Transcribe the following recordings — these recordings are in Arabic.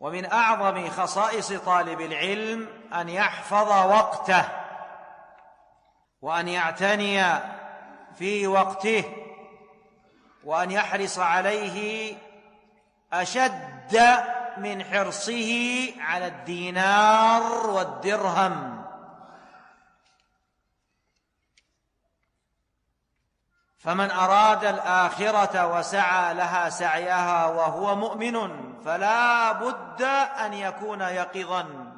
ومن أعظم خصائص طالب العلم أن يحفظ وقته وأن يعتني في وقته وأن يحرص عليه أشد من حرصه على الدينار والدرهم. فمن أراد الآخرة وسعى لها سعيها وهو مؤمن فلا بد أن يكون يقظا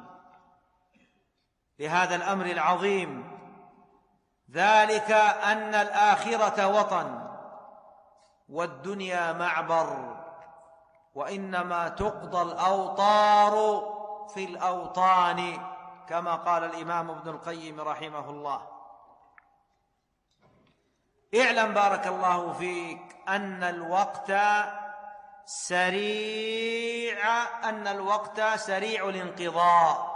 لهذا الأمر العظيم، ذلك أن الآخرة وطن والدنيا معبر، وإنما تقضى الأوطار في الأوطان كما قال الإمام ابن القيم رحمه الله. اعلم بارك الله فيك أن الوقت سريع الانقضاء.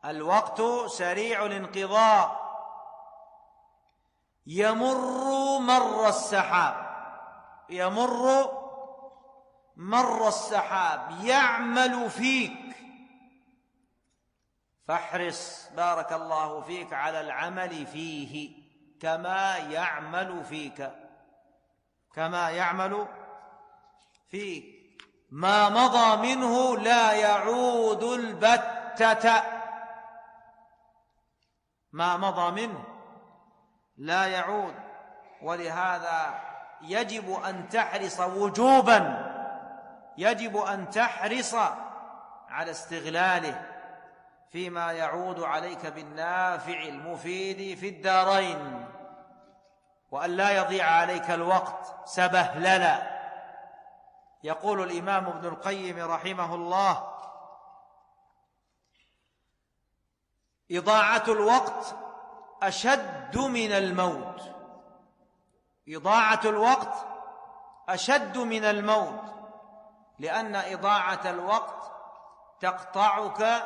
الوقت سريع الانقضاء، يمر مر السحاب يعمل فيك، فاحرص بارك الله فيك على العمل فيه كما يعمل فيك. ما مضى منه لا يعود البتة، ما مضى منه لا يعود. ولهذا يجب أن تحرص وجوبا، يجب أن تحرص على استغلاله فيما يعود عليك بالنافع المفيد في الدارين، وأن لا يضيع عليك الوقت سبهللا. يقول الإمام ابن القيم رحمه الله: إضاعة الوقت أشد من الموت. إضاعة الوقت أشد من الموت، لأن إضاعة الوقت تقطعك،